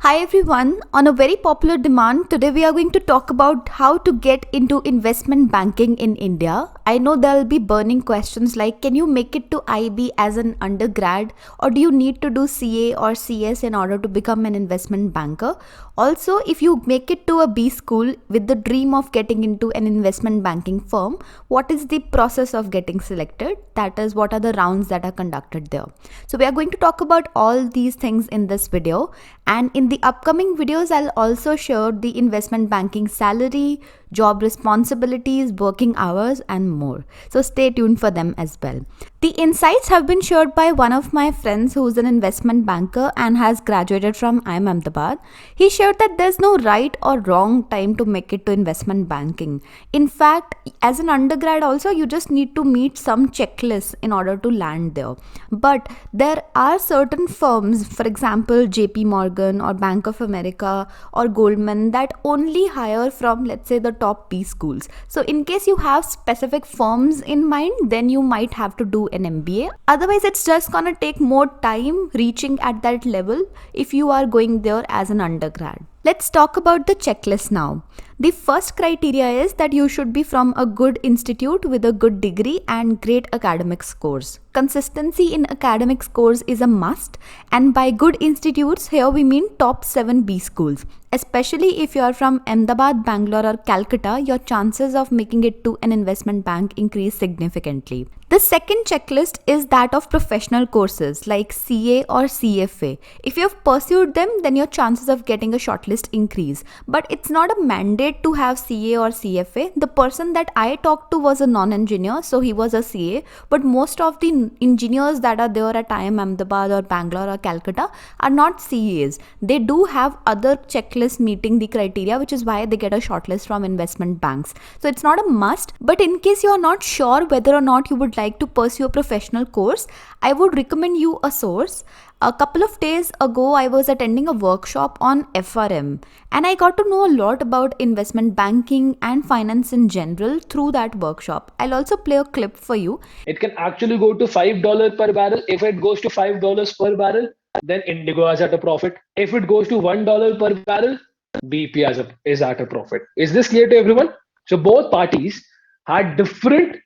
Hi everyone, on a very popular demand, today we are going to talk about how to get into investment banking in India. I know there will be burning questions like, can you make it to IB as an undergrad, or do you need to do CA or CS in order to become an investment banker? Also, if you make it to a B school with the dream of getting into an investment banking firm, what is the process of getting selected? That is, what are the rounds that are conducted there? So we are going to talk about all these things in this video, and in the upcoming videos I'll also share the investment banking salary, job responsibilities, working hours and more. So stay tuned for them as well. The insights have been shared by one of my friends who's an investment banker and has graduated from IIM Ahmedabad. He shared that there's no right or wrong time to make it to investment banking. In fact, as an undergrad also, you just need to meet some checklists in order to land there. But there are certain firms, for example, JP Morgan or Bank of America or Goldman, that only hire from, let's say, the top B schools. So in case you have specific firms in mind, then you might have to do an MBA. Otherwise, it's just gonna take more time reaching at that level if you are going there as an undergrad. Let's talk about the checklist now. The first criteria is that you should be from a good institute with a good degree and great academic scores. Consistency in academic scores is a must, and by good institutes here we mean top 7 B schools. Especially if you are from Ahmedabad, Bangalore or Calcutta, your chances of making it to an investment bank increase significantly. The second checklist is that of professional courses like CA or CFA. If you have pursued them, then your chances of getting a shortlist increase. But it's not a mandate to have CA or CFA. The person that I talked to was a non-engineer, so he was a CA. But most of the engineers that are there at IIM Ahmedabad or Bangalore or Calcutta are not CAs. They do have other checklists meeting the criteria, which is why they get a shortlist from investment banks. So it's not a must, but in case you are not sure whether or not you would like to pursue a professional course, I would recommend you a source. A couple of days ago, I was attending a workshop on FRM, and I got to know a lot about investment banking and finance in general through that workshop. I'll also play a clip for you. It can actually go to $5 per barrel. If it goes to $5 per barrel, then Indigo is at a profit. If it goes to $1 per barrel, BP is at a profit. Is this clear to everyone? So both parties had different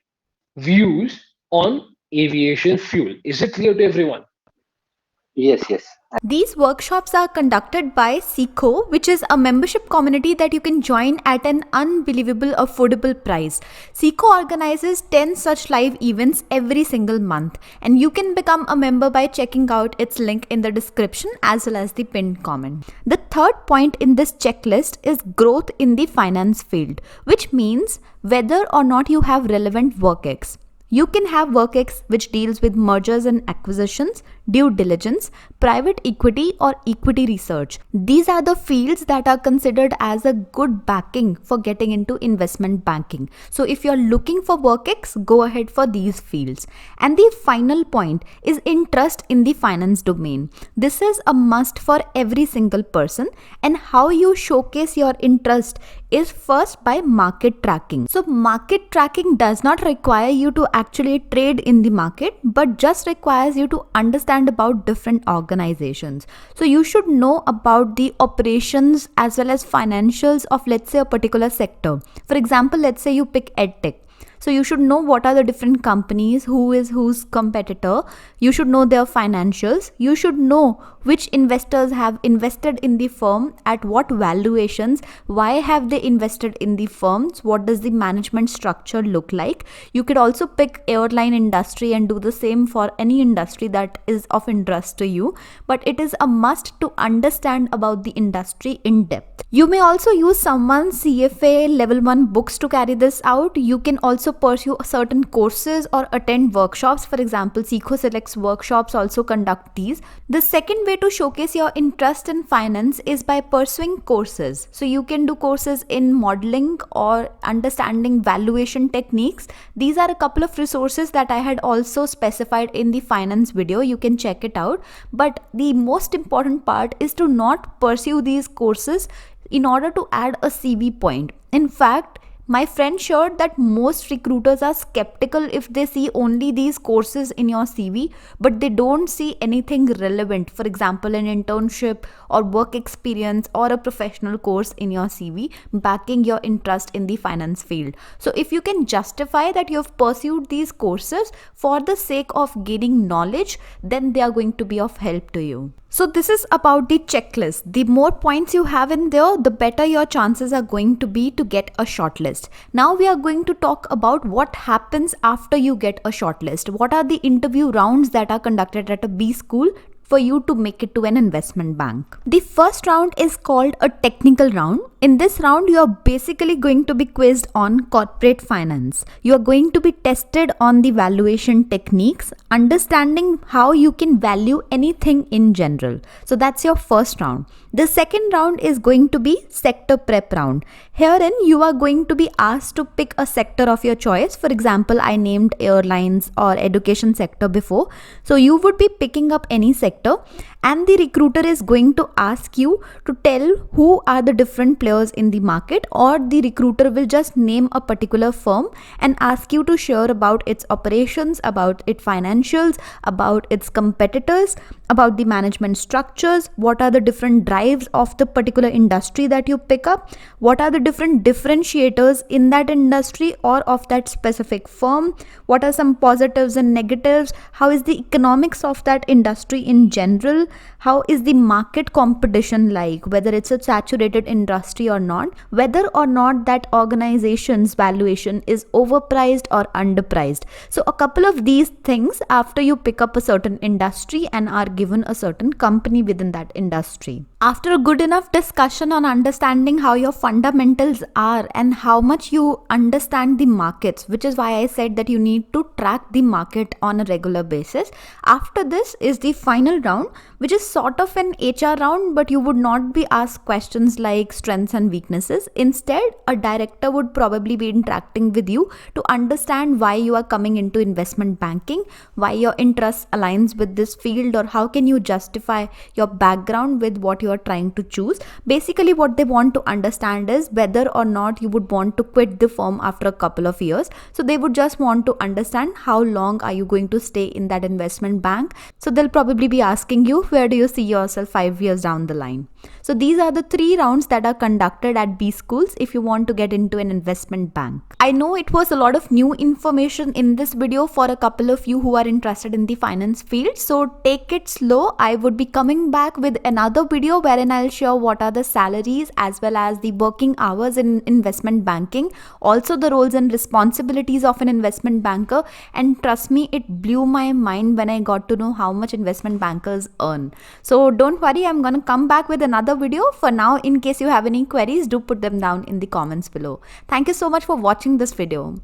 views on aviation fuel. Is it clear to everyone? Yes. These workshops are conducted by SICO, which is a membership community that you can join at an unbelievable affordable price. SICO organizes 10 such live events every single month, and you can become a member by checking out its link in the description as well as the pinned comment. The third point in this checklist is growth in the finance field, which means whether or not you have relevant work ex. You can have WorkX which deals with mergers and acquisitions, due diligence, private equity or equity research. These are the fields that are considered as a good backing for getting into investment banking. So if you're looking for WorkX, go ahead for these fields. And the final point is interest in the finance domain. This is a must for every single person, and how you showcase your interest is first by market tracking. So market tracking does not require you to actually trade in the market, but just requires you to understand about different organizations. So you should know about the operations as well as financials of, let's say, a particular sector. For example, let's say you pick EdTech. So you should know what are the different companies, who is whose competitor. You should know their financials. You should know which investors have invested in the firm, at what valuations, why have they invested in the firms, what does the management structure look like. You could also pick airline industry and do the same for any industry that is of interest to you. But it is a must to understand about the industry in depth. You may also use someone's CFA level 1 books to carry this out. You can also pursue certain courses or attend workshops. For example, SICO Selects workshops also conduct these. The second way to showcase your interest in finance is by pursuing courses. So you can do courses in modeling or understanding valuation techniques. These are a couple of resources that I had also specified in the finance video. You can check it out. But the most important part is to not pursue these courses in order to add a CV point. In fact, My friend shared that most recruiters are skeptical if they see only these courses in your CV, but they don't see anything relevant. For example, an internship or work experience or a professional course in your CV backing your interest in the finance field. So, if you can justify that you have pursued these courses for the sake of gaining knowledge, then they are going to be of help to you. So this is about the checklist. The more points you have in there, the better your chances are going to be to get a shortlist. Now we are going to talk about what happens after you get a shortlist. What are the interview rounds that are conducted at a B school for you to make it to an investment bank? The first round is called a technical round. In this round, you are basically going to be quizzed on corporate finance. You are going to be tested on the valuation techniques, understanding how you can value anything in general. So that's your first round. The second round is going to be sector prep round. Herein, you are going to be asked to pick a sector of your choice. For example, I named airlines or education sector before. So you would be picking up any sector, and the recruiter is going to ask you to tell who are the different players in the market, or the recruiter will just name a particular firm and ask you to share about its operations, about its financials, about its competitors, about the management structures, what are the different drives of the particular industry that you pick up, what are the different differentiators in that industry or of that specific firm, what are some positives and negatives, how is the economics of that industry in general, how is the market competition like, whether it's a saturated industry or not, whether or not that organization's valuation is overpriced or underpriced. So a couple of these things after you pick up a certain industry and are given a certain company within that industry. After a good enough discussion on understanding how your fundamentals are and how much you understand the markets, which is why I said that you need to track the market on a regular basis. After this is the final round, which is sort of an HR round, but you would not be asked questions like strengths and weaknesses. Instead, a director would probably be interacting with you to understand why you are coming into investment banking, why your interests aligns with this field, or how can you justify your background with what you are trying to choose. Basically, what they want to understand is whether or not you would want to quit the firm after a couple of years. So they would just want to understand how long are you going to stay in that investment bank. So they'll probably be asking you, where do you see yourself 5 years down the line? So these are the 3 rounds that are conducted at B schools if you want to get into an investment bank. I know it was a lot of new information in this video for a couple of you who are interested in the finance field. So take it slow. I would be coming back with another video wherein I'll share what are the salaries as well as the working hours in investment banking, also the roles and responsibilities of an investment banker. And trust me, it blew my mind when I got to know how much investment bankers earn. So don't worry, I'm gonna come back with another video. For now, in case you have any queries, do put them down in the comments below. Thank you so much for watching this video.